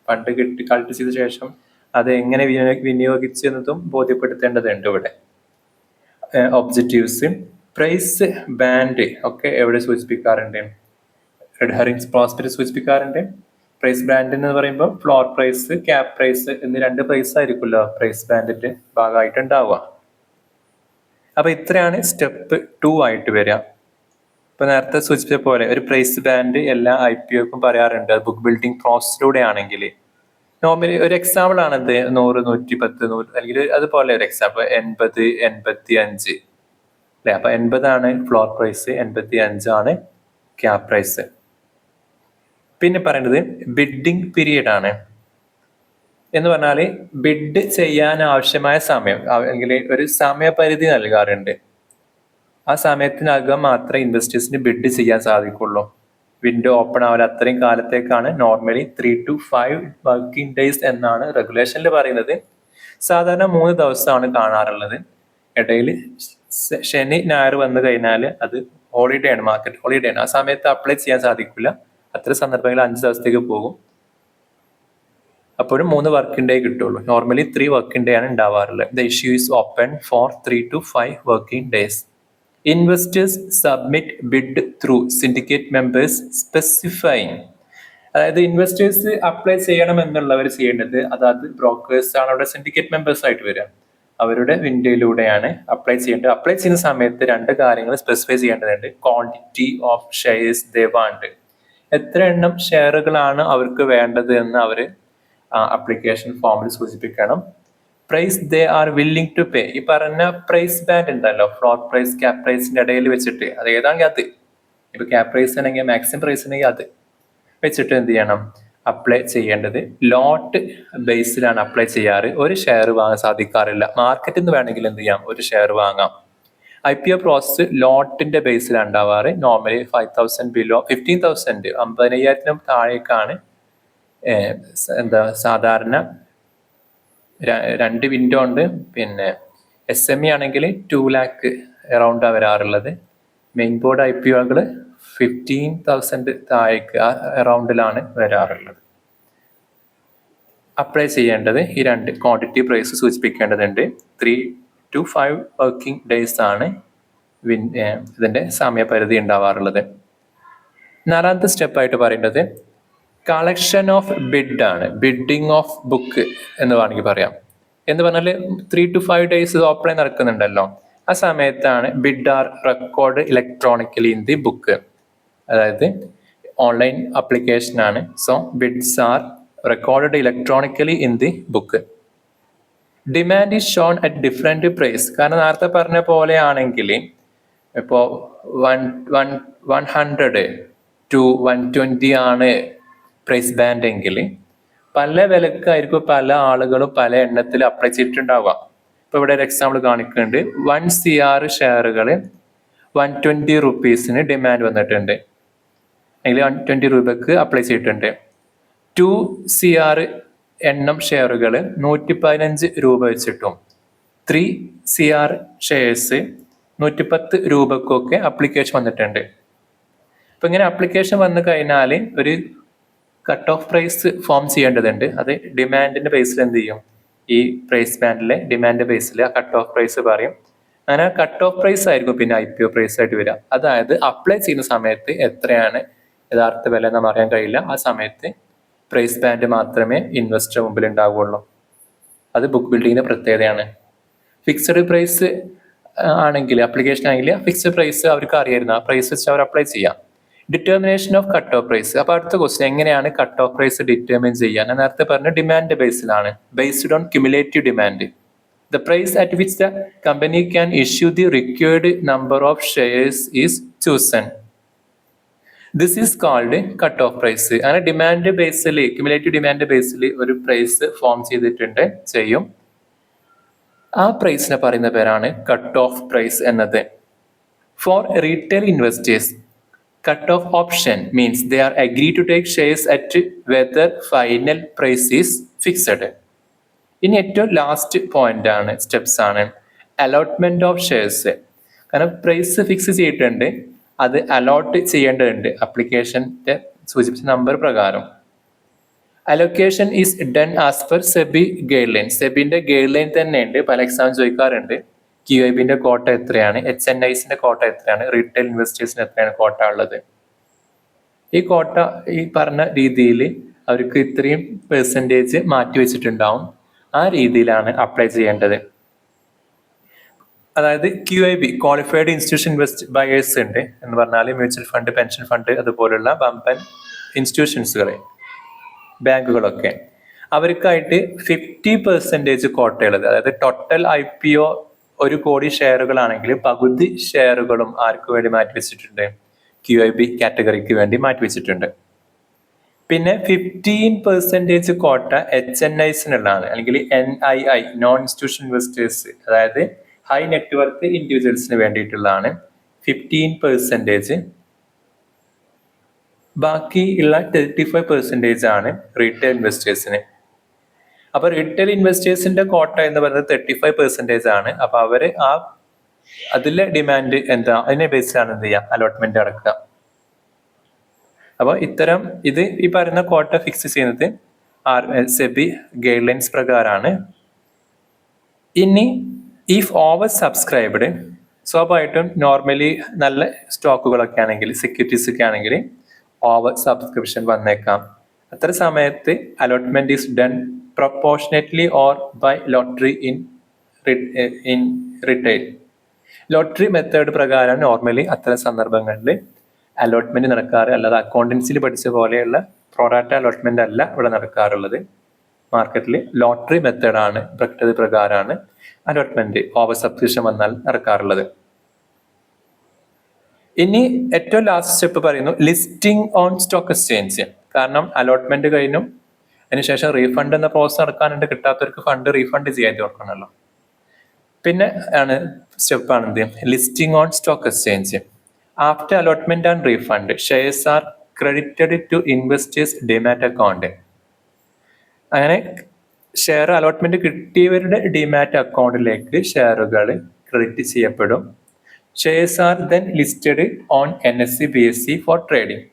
ഫണ്ട് കളക്ട് ചെയ്ത ശേഷം അത് എങ്ങനെ വിനിയോഗിച്ചു എന്നതും ബോധ്യപ്പെടുത്തേണ്ടതുണ്ട് ഇവിടെ. ഒബ്ജക്റ്റീവ്സ്, പ്രൈസ് ബാൻഡ് ഒക്കെ എവിടെ സൂചിപ്പിക്കാറുണ്ട്? റെഡ് ഹെറിംഗ് പ്രോസ്പെക്ടസ് സൂചിപ്പിക്കാറുണ്ട്. പ്രൈസ് ബാൻഡ് എന്ന് പറയുമ്പോൾ ഫ്ലോർ പ്രൈസ്, ക്യാപ് പ്രൈസ് എന്നീ 2 പ്രൈസ് ആയിരിക്കുമല്ലോ പ്രൈസ് ബാൻഡിന്റെ ഭാഗമായിട്ട് ഉണ്ടാവുക. അപ്പൊ ഇത്രയാണ് സ്റ്റെപ്പ് 2 ആയിട്ട് വരിക. ഇപ്പൊ നേരത്തെ സൂചിപ്പിച്ച പോലെ ഒരു പ്രൈസ് ബാൻഡ് എല്ലാ IPOക്കും പറയാറുണ്ട്, ബുക്ക് ബിൽഡിംഗ് പ്രോസസ്സിലൂടെ ആണെങ്കിൽ. നോർമലി ഒരു എക്സാമ്പിൾ ആണ് എന്ത് 100, 110, 100 അല്ലെങ്കിൽ അതുപോലെ ഒരു എക്സാമ്പിൾ 80, 85 അല്ലെ. അപ്പൊ 80 ആണ് ഫ്ലോർ പ്രൈസ്, 85 ആണ് ക്യാപ് പ്രൈസ്. പിന്നെ പറയുന്നത് ബിഡിങ് പീരീഡ് ആണ്. എന്ന് പറഞ്ഞാല് ബിഡ് ചെയ്യാൻ ആവശ്യമായ സമയം അല്ലെങ്കിൽ ഒരു സമയപരിധി നൽകാറുണ്ട്. ആ സമയത്തിനകം മാത്രമേ ഇൻവെസ്റ്റേഴ്സിന് ബിഡ് ചെയ്യാൻ സാധിക്കുള്ളൂ. വിൻഡോ ഓപ്പൺ ആവാൻ അത്രയും കാലത്തേക്കാണ് നോർമലി 3 to 5 വർക്കിംഗ് ഡേയ്സ് എന്നാണ് റെഗുലേഷനിൽ പറയുന്നത്. സാധാരണ 3 ദിവസമാണ് കാണാറുള്ളത്. ഇടയിൽ ശനി ഞായർ വന്നു കഴിഞ്ഞാൽ അത് ഹോളിഡേ ആണ്, മാർക്കറ്റ് ഹോളിഡേ ആണ്. ആ സമയത്ത് അപ്ലൈ ചെയ്യാൻ സാധിക്കില്ല. അത്ര സന്ദർഭങ്ങളിൽ 5 ദിവസത്തേക്ക് പോകും. അപ്പോഴും 3 വർക്കിംഗ് ഡേ കിട്ടുള്ളൂ. നോർമലി 3 വർക്കിംഗ് ഡേ ആണ് ഉണ്ടാവാറുള്ളത്. The issue is open for 3 to 5 working days. Investors submit bid through syndicate members specifying. അതായത് ഇൻവെസ്റ്റേഴ്സ് അപ്ലൈ ചെയ്യണം എന്നുള്ളവർ ചെയ്യേണ്ടത് അതായത് ബ്രോക്കേഴ്സ് ആണ് അവിടെ സിൻഡിക്കേറ്റ് മെമ്പേഴ്സ് ആയിട്ട് വരിക. അവരുടെ വിൻഡോയിലൂടെയാണ് അപ്ലൈ ചെയ്യേണ്ടത്. അപ്ലൈ ചെയ്യുന്ന സമയത്ത് 2 കാര്യങ്ങൾ സ്പെസിഫൈ ചെയ്യേണ്ടതുണ്ട്. Quantity of shares they want, എത്ര എണ്ണം ഷെയറുകളാണ് അവർക്ക് വേണ്ടത് എന്ന് അവർ ആപ്ലിക്കേഷൻ ഫോമിൽ സൂചിപ്പിക്കണം. Price they are willing to pay, ഈ പറഞ്ഞ പ്രൈസ് ബാൻഡ് ഉണ്ടല്ലോ, ഫ്ലോർ പ്രൈസ് ക്യാപ് പ്രൈസിന്റെ ഇടയിൽ വെച്ചിട്ട് അത് ഏതാണെങ്കിൽ അത്, ഇപ്പൊ ക്യാപ് പ്രൈസ് ആണെങ്കിൽ മാക്സിമം പ്രൈസ് ആണെങ്കിൽ അത് വെച്ചിട്ട് എന്ത് ചെയ്യണം, അപ്ലൈ ചെയ്യേണ്ടത്. ലോട്ട് ബേസിലാണ് അപ്ലൈ ചെയ്യാറ്. ഒരു ഷെയർ വാങ്ങാൻ സാധിക്കാറില്ല. മാർക്കറ്റിൽ നിന്ന് വേണമെങ്കിൽ എന്ത് ചെയ്യാം, ഒരു ഷെയർ വാങ്ങാം. IPO പ്രോസസ് ലോട്ടിന്റെ ബേസിലാണ് ഉണ്ടാവാറ്. നോർമലി 5,000 ബിലോ 15,000 50,000 താഴേക്കാണ് സാധാരണ 2 വിൻഡോ ഉണ്ട്. പിന്നെ SME ആണെങ്കിൽ 2 lakh അറൗണ്ട് വരാറുള്ളത്. മെയിൻ ബോർഡ് IPOകൾ 15,000 താഴേക്ക് ആ അറൗണ്ടിലാണ് വരാറുള്ളത്. അപ്ലൈ ചെയ്യേണ്ടത് ഈ 2 ക്വാണ്ടിറ്റി പ്രൈസ് സൂചിപ്പിക്കേണ്ടതുണ്ട്. 3 to 5 വർക്കിംഗ് ഡേയ്സ് ആണ് ഇതിന്റെ സമയപരിധി ഉണ്ടാവാറുള്ളത്. 4ാമത്തെ സ്റ്റെപ്പായിട്ട് പറയേണ്ടത് കളക്ഷൻ ഓഫ് ബിഡ് ആണ്. ബിഡിങ് ഓഫ് ബുക്ക് എന്ന് വേണമെങ്കിൽ പറയാം. എന്ന് പറഞ്ഞാൽ 3 to 5 days ഓപ്പൺ നടക്കുന്നുണ്ടല്ലോ, ആ സമയത്താണ് bid are record electronically in the book. അതായത് ഓൺലൈൻ ആപ്ലിക്കേഷൻ ആണ്. So bids are record electronically in the book. Demand is shown at different price. കാരണം നേരത്തെ പറഞ്ഞ പോലെ ആണെങ്കിൽ ഇപ്പോ 100 to 120 ആണ് പ്രൈസ് ബാൻഡ് എങ്കിൽ പല വിലക്കായിരിക്കും പല ആളുകളും പല എണ്ണത്തിൽ അപ്ലൈ ചെയ്തിട്ടുണ്ടാവുക. ഇപ്പൊ ഇവിടെ ഒരു എക്സാമ്പിൾ കാണിക്കുന്നുണ്ട്. 1 CR ഷെയറുകൾ 120 rupeesന് ഡിമാൻഡ് വന്നിട്ടുണ്ട്, അല്ലെങ്കിൽ 120 രൂപക്ക് അപ്ലൈ ചെയ്തിട്ടുണ്ട്. 2 CR എണ്ണം ഷെയറുകൾ 115 രൂപ വെച്ചിട്ടും 3 CR ഷെയർസ് 110 രൂപക്കൊക്കെ അപ്ലിക്കേഷൻ വന്നിട്ടുണ്ട്. അപ്പൊ ഇങ്ങനെ അപ്ലിക്കേഷൻ വന്നു കഴിഞ്ഞാൽ ഒരു കട്ട് ഓഫ് പ്രൈസ് ഫോം ചെയ്യേണ്ടതുണ്ട്. അത് ഡിമാൻഡിന്റെ ബേസിൽ എന്ത് ചെയ്യും, ഈ പ്രൈസ് ബാൻഡിലെ ഡിമാൻഡ് ബേസിൽ ആ കട്ട് ഓഫ് പ്രൈസ് പറയും. അങ്ങനെ കട്ട് ഓഫ് പ്രൈസ് ആയിരിക്കും പിന്നെ IPO പ്രൈസ് ആയിട്ട് വരിക. അതായത് അപ്ലൈ ചെയ്യുന്ന സമയത്ത് എത്രയാണ് യഥാർത്ഥ വില എന്ന് പറയാൻ കഴിയില്ല. ആ സമയത്ത് പ്രൈസ് ബാൻഡ് മാത്രമേ ഇൻവെസ്റ്റർ മുമ്പിൽ ഉണ്ടാവുകയുള്ളൂ. അത് ബുക്ക് ബിൽഡിങ്ങിന്റെ പ്രത്യേകതയാണ്. ഫിക്സഡ് പ്രൈസ് ആണെങ്കിൽ അപ്ലിക്കേഷൻ ആണെങ്കിൽ ഫിക്സഡ് പ്രൈസ് അവർക്ക് അറിയായിരുന്നു, ആ പ്രൈസ് വെച്ച് അവർ അപ്ലൈ ചെയ്യാം. Determination of cut off price. അപ്പൊ അടുത്ത ക്വസ്റ്റ്യൻ, എങ്ങനെയാണ് കട്ട് ഓഫ് പ്രൈസ് ഡിറ്റർമിൻ ചെയ്യാൻ? ഞാൻ നേരത്തെ പറഞ്ഞ ഡിമാൻഡ് ബേസിലാണ്. Based on cumulative demand. The price at which the company can issue the required number of shares is chosen. This is called cut off price. അങ്ങനെ demand ബേസിൽ, cumulative demand ബേസിൽ ഒരു price form ചെയ്യും. ആ പ്രൈസിനെ പറയുന്ന പേരാണ് കട്ട് ഓഫ് പ്രൈസ് എന്നത്. For retail investors, cut off option means they are agreed to take shares at whether final price is fixed. ഇനി ഏറ്റവും ലാസ്റ്റ് പോയിന്റ് ആണ്, സ്റ്റെപ്സ് ആണ് അലോട്ട്മെന്റ് ഓഫ് ഷെയർസ്. കാരണം പ്രൈസ് ഫിക്സ് ചെയ്തിട്ടുണ്ട്, അത് അലോട്ട് ചെയ്യേണ്ടതുണ്ട് അപ്ലിക്കേഷന്റെ സൂചിപ്പിച്ച നമ്പർ പ്രകാരം. Allocation is done as per SEBI guideline. സെബിന്റെ ഗൈഡ് ലൈൻ തന്നെ ഉണ്ട്, പല എക്സാം ചോദിക്കാറുണ്ട്. QIBന്റെ കോട്ട എത്രയാണ്, HNIസിന്റെ കോട്ട എത്രയാണ്, റീറ്റെയിൽ ഇൻവെസ്റ്റേഴ്സിന് എത്രയാണ് കോട്ട ഉള്ളത്. ഈ കോട്ട ഈ പറഞ്ഞ രീതിയിൽ അവർക്ക് ഇത്രയും പെർസെൻറ്റേജ് മാറ്റി വെച്ചിട്ടുണ്ടാവും. ആ രീതിയിലാണ് അപ്ലൈ ചെയ്യേണ്ടത്. അതായത് QIB qualified institution invest buyers ഉണ്ട് എന്ന് പറഞ്ഞാൽ മ്യൂച്വൽ ഫണ്ട്, പെൻഷൻ ഫണ്ട്, അതുപോലുള്ള വമ്പൻ ഇൻസ്റ്റിറ്റ്യൂഷൻസുകൾ, ബാങ്കുകളൊക്കെ, അവർക്കായിട്ട് 50% കോട്ടയുള്ളത്. അതായത് ടോട്ടൽ IPO 1 കോടി ഷെയറുകളാണെങ്കിൽ പകുതി ഷെയറുകളും ആർക്ക് വേണ്ടി മാറ്റിവെച്ചിട്ടുണ്ട്, QIB കാറ്റഗറിക്ക് വേണ്ടി മാറ്റിവെച്ചിട്ടുണ്ട്. പിന്നെ 15% കോട്ട HNIസിനുള്ളതാണ്, അല്ലെങ്കിൽ NII നോൺ ഇൻസ്റ്റിറ്റ്യൂഷൻ ഇൻവെസ്റ്റേഴ്സ്, അതായത് ഹൈ നെറ്റ്വർത്ത് ഇൻഡിവിജ്വൽസിന് വേണ്ടിയിട്ടുള്ളതാണ് 15%. ബാക്കിയുള്ള 35% ആണ് റീറ്റെയിൽ ഇൻവെസ്റ്റേഴ്സിന്. അപ്പൊ റീറ്റെയിൽ ഇൻവെസ്റ്റേഴ്സിന്റെ കോട്ട എന്ന് പറയുന്നത് 35% ആണ്. അപ്പൊ അവര് അതിലെ ഡിമാൻഡ് എന്താ, അതിനെ ബേസിലാണ് എന്ത് ചെയ്യുക, അലോട്ട്മെന്റ് നടക്കുക. അപ്പൊ ഇത് ഈ പറയുന്ന കോട്ട ഫിക്സ് ചെയ്യുന്നത് സെബി ഗൈഡ് ലൈൻസ് പ്രകാരമാണ്. ഇനി ഇഫ് ഓവർ സബ്സ്ക്രൈബ്ഡ്, സ്വാഭാവികമായിട്ടും നോർമലി നല്ല സ്റ്റോക്കുകളൊക്കെ ആണെങ്കിൽ, സെക്യൂരിറ്റീസ് ഒക്കെ ആണെങ്കിൽ ഓവർ സബ്സ്ക്രിപ്ഷൻ വന്നേക്കാം. അത്ര സമയത്ത് allotment is done proportionately or by lottery in retail. Lottery method പ്രകാരം നോർമലി അത്തരം സന്ദർഭങ്ങളിൽ അലോട്ട്മെന്റ് നടക്കാറ്. അല്ലാതെ അക്കൗണ്ടൻസിൽ പഠിച്ച പോലെയുള്ള പ്രോറാറ്റ അലോട്ട്മെന്റ് അല്ല ഇവിടെ നടക്കാറുള്ളത്. മാർക്കറ്റിൽ ലോട്ടറി മെത്തേഡാണ്, പദ്ധതി പ്രകാരമാണ് അലോട്ട്മെന്റ് ഓവർ സബ്സ്ക്രിപ്ഷൻ വന്നാൽ നടക്കാറുള്ളത്. ഇനി ഏറ്റവും ലാസ്റ്റ് സ്റ്റെപ്പ് പറയുന്നു ലിസ്റ്റിംഗ് ഓൺ സ്റ്റോക്ക് എക്സ്ചേഞ്ച്. കാരണം അലോട്ട്മെന്റ് കഴിഞ്ഞു, അതിനുശേഷം റീഫണ്ട് എന്ന പ്രോസസ് നടക്കാനുണ്ട്. കിട്ടാത്തവർക്ക് ഫണ്ട് റീഫണ്ട് ചെയ്യാൻ ഓർക്കണമല്ലോ. പിന്നെ സ്റ്റെപ്പാണ് എന്ത്, listing on stock exchange. After allotment and refund shares are credited to investors demat account. അങ്ങനെ ഷെയർ അലോട്ട്മെന്റ് കിട്ടിയവരുടെ ഡിമാറ്റ് അക്കൗണ്ടിലേക്ക് ഷെയറുകൾ ക്രെഡിറ്റ് ചെയ്യപ്പെടും. Shares are then listed on NSE BSE for trading.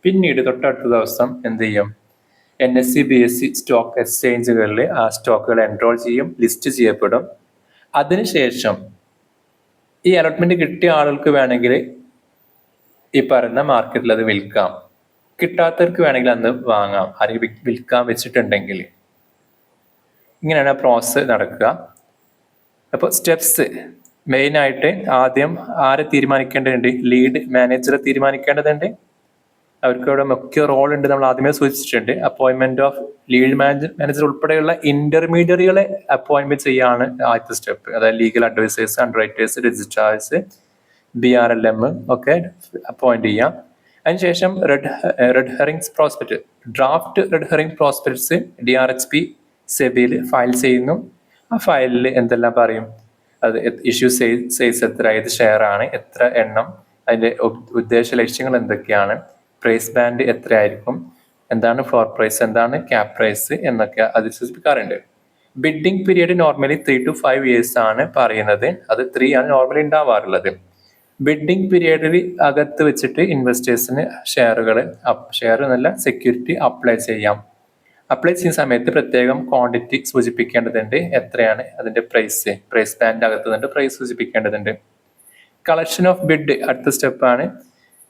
പിന്നീട് തൊട്ടടുത്ത ദിവസം എന്ത് ചെയ്യും, NSE BSE സ്റ്റോക്ക് എക്സ്ചേഞ്ചുകളിൽ ആ സ്റ്റോക്കുകൾ എൻറോൾ ചെയ്യും, ലിസ്റ്റ് ചെയ്യപ്പെടും. അതിനുശേഷം ഈ അലോട്ട്മെന്റ് കിട്ടിയ ആളുകൾക്ക് വേണമെങ്കിൽ ഈ പറയുന്ന മാർക്കറ്റിൽ അത് വിൽക്കാം, കിട്ടാത്തവർക്ക് വേണമെങ്കിൽ അന്ന് വാങ്ങാം, ആരെങ്കിലും വിൽക്കാൻ വെച്ചിട്ടുണ്ടെങ്കിൽ. ഇങ്ങനെയാണ് ആ പ്രോസസ് നടക്കുക. അപ്പോൾ സ്റ്റെപ്സ് മെയിനായിട്ട് ആദ്യം ആരെ തീരുമാനിക്കേണ്ടതുണ്ട്, ലീഡ് മാനേജറെ തീരുമാനിക്കേണ്ടതുണ്ട്. അവർക്ക് ഇവിടെ മുഖ്യ റോൾ ഉണ്ട്, നമ്മൾ ആദ്യമേ സൂചിച്ചിട്ടുണ്ട്. അപ്പോയിന്റ്മെന്റ് ഓഫ് ലീഡ് മാനേജർ ഉൾപ്പെടെയുള്ള ഇന്റർമീഡിയറ്റുകളെ അപ്പോയിന്റ്മെന്റ് ചെയ്യാണ് ആദ്യത്തെ സ്റ്റെപ്പ്. അതായത് legal advisors, underwriters, registrars, BRLM ഒക്കെ അപ്പോയിന്റ് ചെയ്യാം. അതിനുശേഷം red herring prospect, draft red herring prospects DRHP സെബിയിൽ ഫയൽ ചെയ്യുന്നു. ആ ഫയലിൽ എന്തെല്ലാം പറയും, അത് ഇഷ്യൂ സൈസ് എത്ര, ഏത് ഷെയർ ആണ്, എത്ര എണ്ണം, അതിന്റെ ഉദ്ദേശ ലക്ഷ്യങ്ങൾ എന്തൊക്കെയാണ്, പ്രൈസ് ബാൻഡ് എത്രയായിരിക്കും, എന്താണ് ഫ്ലോർ പ്രൈസ്, എന്താണ് ക്യാപ് പ്രൈസ് എന്നൊക്കെ അതിൽ സൂചിപ്പിക്കാറുണ്ട്. Bidding period normally 3 to 5 years ആണ് പറയുന്നത്. അത് 3 ആണ് നോർമലി ഉണ്ടാവാറുള്ളത്. ബിഡിംഗ് പീരീഡിൽ അകത്ത് വെച്ചിട്ട് ഇൻവെസ്റ്റേഴ്സിന് ഷെയർ എന്നല്ല സെക്യൂരിറ്റി അപ്ലൈ ചെയ്യാം. അപ്ലൈ ചെയ്യുന്ന സമയത്ത് പ്രത്യേകം ക്വാണ്ടിറ്റി സൂചിപ്പിക്കേണ്ടതുണ്ട്. എത്രയാണ് അതിന്റെ പ്രൈസ് ബാൻഡ് അകത്ത് നിന്ന് പ്രൈസ് സൂചിപ്പിക്കേണ്ടതുണ്ട്. കളക്ഷൻ ഓഫ് ബിഡ് അടുത്ത സ്റ്റെപ്പാണ്.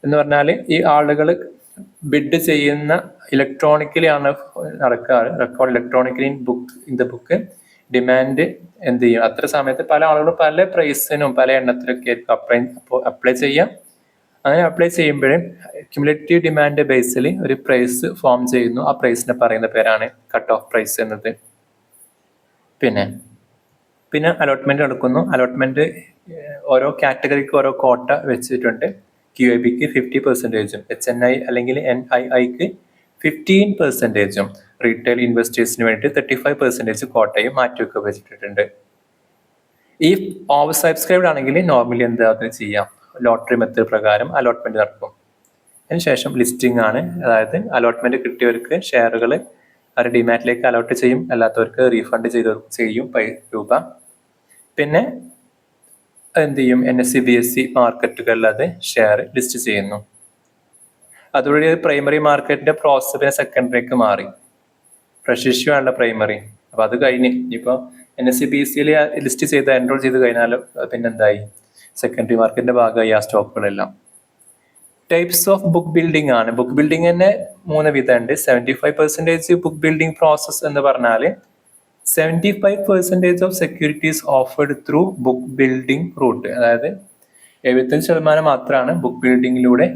എന്ന് പറഞ്ഞാൽ ഈ ആളുകൾ ബിഡ് ചെയ്യുന്ന ഇലക്ട്രോണിക്കലി ആണ് നടക്കാറ്. Record electronically in the book. Demand എന്ത് ചെയ്യും, അത്ര സമയത്ത് പല ആളുകളും പല പ്രൈസിനും പല എണ്ണത്തിലൊക്കെ അപ്ലൈ ചെയ്യാം. അങ്ങനെ അപ്ലൈ ചെയ്യുമ്പോഴും ക്യുമുലേറ്റീവ് ഡിമാൻഡ് ബേസിൽ ഒരു പ്രൈസ് ഫോം ചെയ്യുന്നു. ആ പ്രൈസിനെ പറയുന്ന പേരാണ് കട്ട് ഓഫ് പ്രൈസ് എന്നത്. പിന്നെ അലോട്ട്മെന്റ് നടക്കുന്നു. അലോട്ട്മെന്റ് ഓരോ കാറ്റഗറിക്ക് ഓരോ കോട്ട വെച്ചിട്ടുണ്ട്. QIBക്ക് 50%, HNI അല്ലെങ്കിൽ NIIക്ക് 15%, റീറ്റെയിൽ ഇൻവെസ്റ്റേഴ്സിന് വേണ്ടി 35% കോട്ടയും മാറ്റിവെക്കുക വെച്ചിട്ടുണ്ട്. ഈ ഓവർ സബ്സ്ക്രൈബ്ഡ് ആണെങ്കിൽ നോർമലി എന്താ ചെയ്യാം, ലോട്ടറി മെത്തേഡ് പ്രകാരം അലോട്ട്മെന്റ് നടക്കും. അതിനുശേഷം ലിസ്റ്റിംഗ് ആണ്. അതായത് അലോട്ട്മെന്റ് കിട്ടിയവർക്ക് ഷെയറുകൾ അവർ ഡിമാറ്റിലേക്ക് അലോട്ട് ചെയ്യും, അല്ലാത്തവർക്ക് റീഫണ്ട് ചെയ്യും രൂപ. പിന്നെ എന്ത് ചെയ്യും, NSE BSE മാർക്കറ്റുകളിൽ അത് ഷെയർ ലിസ്റ്റ് ചെയ്യുന്നു. അതുവഴി പ്രൈമറി മാർക്കറ്റിന്റെ പ്രോസസ് പിന്നെ സെക്കൻഡറിക്ക് മാറി. ഫ്രഷ് ഇഷ്യൂ ആണല്ലോ പ്രൈമറി. അപ്പൊ അത് കഴിഞ്ഞ് ഇനിയിപ്പോ NSE BSE ലിസ്റ്റ് ചെയ്ത് എൻറോൾ ചെയ്ത് കഴിഞ്ഞാൽ പിന്നെന്തായി, സെക്കൻഡറി മാർക്കറ്റിന്റെ ഭാഗമായി ആ സ്റ്റോക്കുകളെല്ലാം. ടൈപ്സ് ഓഫ് ബുക്ക് ബിൽഡിംഗ് ആണ്. ബുക്ക് ബിൽഡിംഗ് തന്നെ 3 വിധമുണ്ട്. 75% ബുക്ക് ബിൽഡിംഗ് പ്രോസസ് എന്ന് പറഞ്ഞാൽ 75% of securities offered through book building route. അതായത് 75% മാത്രമാണ് ബുക്ക് ബിൽഡിങ്ങിലൂടെ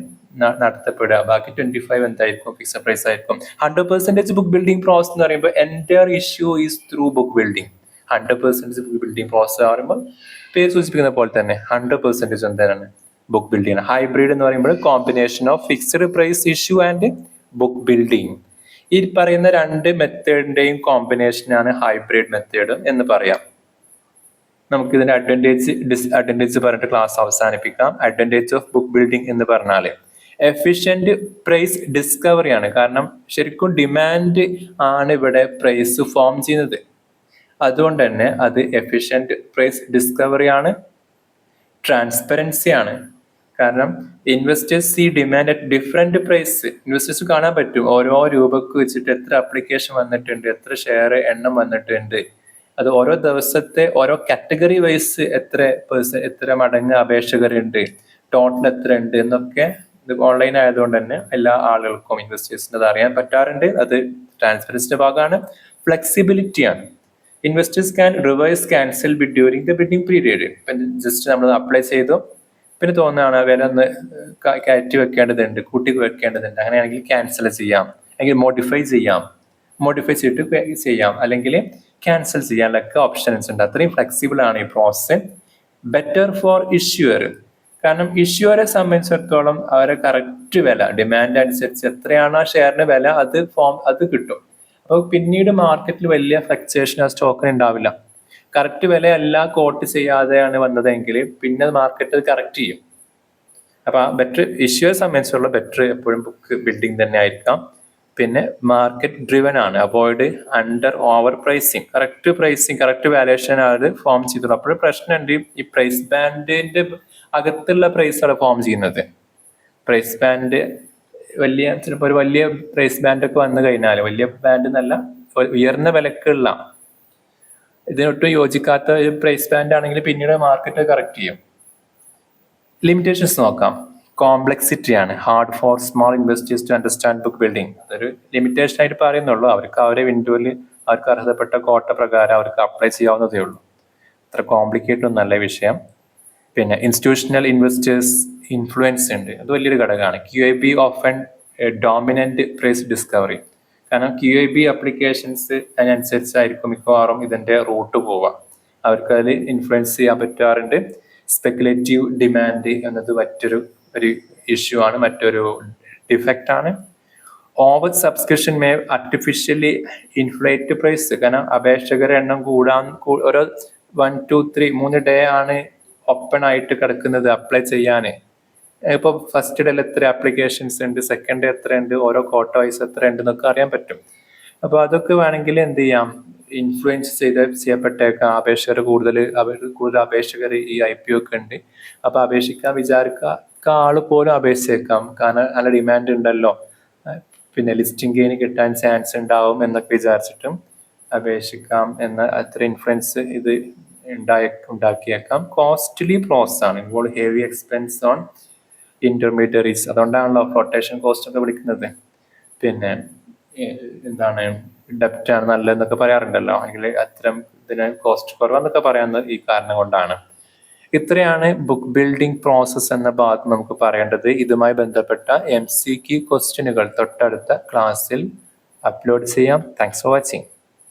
നടത്തപ്പെടുക. ബാക്കി 25 എന്തായിരിക്കും, ഫിക്സഡ് പ്രൈസ് ആയിരിക്കും. 100% ബുക്ക് ബിൽഡിംഗ് പ്രോസസ് എന്ന് പറയുമ്പോൾ entire issue is through book building. 100% book building process പറയുമ്പോൾ പേര് സൂചിപ്പിക്കുന്ന പോലെ തന്നെ 100% എന്താണ് ബുക്ക് ബിൽഡിംഗ്. ഹൈബ്രിഡ് എന്ന് പറയുമ്പോൾ combination of fixed price issue and book building. ഈ പറയുന്ന 2 മെത്തേഡിന്റെയും കോമ്പിനേഷനാണ് ഹൈബ്രിഡ് മെത്തേഡ് എന്ന് പറയാം. നമുക്ക് ഇതിന്റെ അഡ്വാൻറ്റേജ് ഡിസ്അഡ്വാൻറ്റേജ് പറഞ്ഞിട്ട് ക്ലാസ് അവസാനിപ്പിക്കാം. അഡ്വാൻറ്റേജ് ഓഫ് ബുക്ക് ബിൽഡിംഗ് എന്ന് പറഞ്ഞാൽ എഫിഷ്യന്റ് പ്രൈസ് ഡിസ്കവറി ആണ്. കാരണം ശരിക്കും ഡിമാൻഡ് ആണ് ഇവിടെ പ്രൈസ് ഫോം ചെയ്യുന്നത്. അതുകൊണ്ട് തന്നെ അത് എഫിഷ്യന്റ് പ്രൈസ് ഡിസ്കവറി ആണ്. ട്രാൻസ്പെറൻസി ആണ്. കാരണം ഇൻവെസ്റ്റേഴ്സ് ഈ demand at different price. Investors കാണാൻ പറ്റും ഓരോ രൂപക്ക് വെച്ചിട്ട് എത്ര അപ്ലിക്കേഷൻ വന്നിട്ടുണ്ട്, എത്ര ഷെയർ എണ്ണം വന്നിട്ടുണ്ട്. അത് ഓരോ ദിവസത്തെ ഓരോ കാറ്റഗറി വൈസ് എത്ര മടങ്ങ് അപേക്ഷകരുണ്ട്, ടോട്ടൽ എത്ര ഉണ്ട് എന്നൊക്കെ ഇത് ഓൺലൈൻ ആയതുകൊണ്ട് തന്നെ എല്ലാ ആളുകൾക്കും ഇൻവെസ്റ്റേഴ്സിന് അത് അറിയാൻ പറ്റാറുണ്ട്. അത് ട്രാൻസ്പെറൻസിന്റെ ഭാഗമാണ്. ഫ്ലെക്സിബിലിറ്റി ആണ്. Investors can revise cancel bid during the bidding period. Just നമ്മൾ അപ്ലൈ ചെയ്തു, പിന്നെ തോന്നുകയാണ് വില ഒന്ന് കയറ്റി വെക്കേണ്ടതുണ്ട്, കൂട്ടി വെക്കേണ്ടതുണ്ട്, അങ്ങനെയാണെങ്കിൽ ക്യാൻസൽ ചെയ്യാം, അല്ലെങ്കിൽ മോഡിഫൈ ചെയ്തിട്ട് ചെയ്യാം, അല്ലെങ്കിൽ ക്യാൻസൽ ചെയ്യാനൊക്കെ ഓപ്ഷൻസ് ഉണ്ട്. അത്രയും ഫ്ലെക്സിബിൾ ആണ് ഈ പ്രോസസ്. Better for issuer. കാരണം ഇഷ്യൂവറെ സംബന്ധിച്ചിടത്തോളം അവരെ കറക്റ്റ് വില ഡിമാൻഡ് അനുസരിച്ച് എത്രയാണ് ആ ഷെയറിന് വില അത് കിട്ടും. അപ്പോൾ പിന്നീട് മാർക്കറ്റിൽ വലിയ ഫ്ലക്ച്വേഷൻ ആ സ്റ്റോക്കിന് ഉണ്ടാവില്ല. കറക്റ്റ് വിലയല്ല കോട്ട് ചെയ്യാതെയാണ് വന്നതെങ്കിൽ പിന്നെ മാർക്കറ്റ് കറക്റ്റ് ചെയ്യും. അപ്പൊ ബെറ്റർ ഇഷ്യൂവെ സംബന്ധിച്ചുള്ള ബെറ്റർ എപ്പോഴും ബുക്ക് ബിൽഡിംഗ് തന്നെ ആയിരിക്കാം. പിന്നെ മാർക്കറ്റ് ഡ്രിവൻ ആണ്. Avoid under over pricing. Correct valuation അത് ഫോം ചെയ്തു. അപ്പോൾ പ്രശ്നമുണ്ട്, ഈ പ്രൈസ് ബാൻഡിന്റെ അകത്തുള്ള പ്രൈസാണ് ഫോം ചെയ്യുന്നത്. പ്രൈസ് ബാൻഡ് ചിലപ്പോൾ ഒരു വലിയ പ്രൈസ് ബാൻഡ് ഒക്കെ വന്നു കഴിഞ്ഞാൽ, വലിയ ബാൻഡ് എന്നല്ല, ഉയർന്ന വിലക്കുള്ള ഇതിനൊട്ടും യോജിക്കാത്ത ഒരു പ്രൈസ് ബാൻഡ് ആണെങ്കിൽ പിന്നീട് മാർക്കറ്റ് കറക്റ്റ് ചെയ്യും. ലിമിറ്റേഷൻസ് നോക്കാം. കോംപ്ലക്സിറ്റി ആണ്. Hard for small investors to understand book building. അതൊരു ലിമിറ്റേഷൻ ആയിട്ട് പറയുന്നുള്ളൂ. അവർക്ക് അവരെ വിൻഡോയിൽ അവർക്ക് അർഹതപ്പെട്ട കോട്ട പ്രകാരം അവർക്ക് അപ്ലൈ ചെയ്യാവുന്നതേ ഉള്ളൂ. അത്ര കോംപ്ലിക്കേറ്റ് ഒന്നല്ല വിഷയം. പിന്നെ ഇൻസ്റ്റിറ്റ്യൂഷണൽ ഇൻവെസ്റ്റേഴ്സ് ഇൻഫ്ലുവൻസ് ഉണ്ട്. അത് വലിയൊരു ഘടകമാണ്. QIB often dominant price discovery. കാരണം QIB അപ്ലിക്കേഷൻസ് അതിനനുസരിച്ചായിരിക്കും മിക്കവാറും ഇതിന്റെ റൂട്ട് പോവുക. അവർക്ക് അതിൽ ഇൻഫ്ലുവൻസ് ചെയ്യാൻ പറ്റാറുണ്ട്. സ്പെക്കുലേറ്റീവ് ഡിമാൻഡ് എന്നത് മറ്റൊരു ഇഷ്യൂ ആണ്, മറ്റൊരു ഡിഫക്റ്റ് ആണ്. Over subscription may artificially inflate price. കാരണം അപേക്ഷകരുടെ എണ്ണം ഓരോ 1, 2, 3 3 ഡേ ആണ് ഓപ്പൺ ആയിട്ട് കിടക്കുന്നത് അപ്ലൈ ചെയ്യാന്. ഇപ്പൊ ഫസ്റ്റ് ഡേയിൽ എത്ര ആപ്ലിക്കേഷൻസ് ഉണ്ട്, സെക്കൻഡ് ഡേ എത്ര ഉണ്ട്, ഓരോ കോട്ട വൈസ് എത്ര ഉണ്ട് എന്നൊക്കെ അറിയാൻ പറ്റും. അപ്പൊ അതൊക്കെ വേണമെങ്കിൽ എന്ത് ചെയ്യാം, ഇൻഫ്ലുവൻസ് ചെയ്യപ്പെട്ടേക്കാം. കൂടുതൽ അപേക്ഷകർ ഈ IPO ഒക്കെ ഉണ്ട്. അപ്പൊ അപേക്ഷിക്കാൻ വിചാരിക്കുക ആള് പോലും അപേക്ഷിച്ചേക്കാം. കാരണം നല്ല ഡിമാൻഡ് ഉണ്ടല്ലോ, പിന്നെ ലിസ്റ്റിംഗ് ഗെയിൻ കിട്ടാൻ ചാൻസ് ഉണ്ടാവും എന്നൊക്കെ വിചാരിച്ചിട്ടും അപേക്ഷിക്കാം എന്ന അത്ര ഇൻഫ്ലുവൻസ് ഇത് ഉണ്ടാക്കിയേക്കാം. കോസ്റ്റ്ലി പ്രോസസ് ആണ്. Involve heavy expense on intermediaries. അതുകൊണ്ടാണല്ലോ ഫ്ലോട്ടേഷൻ കോസ്റ്റ് ഒക്കെ വിളിക്കുന്നത്. പിന്നെ എന്താണ്, ഡെപ്റ്റ് ആണ് നല്ലതെന്നൊക്കെ പറയാറുണ്ടല്ലോ, അല്ലെങ്കിൽ അത്തരം ഇതിന് കോസ്റ്റ് കുറവെന്നൊക്കെ പറയാവുന്നത് ഈ കാരണം കൊണ്ടാണ്. ഇത്രയാണ് ബുക്ക് ബിൽഡിംഗ് പ്രോസസ് എന്ന ഭാഗത്ത് നമുക്ക് പറയേണ്ടത്. ഇതുമായി ബന്ധപ്പെട്ട MCQ ക്വസ്റ്റ്യനുകൾ തൊട്ടടുത്ത ക്ലാസ്സിൽ അപ്ലോഡ് ചെയ്യാം. Thanks for watching.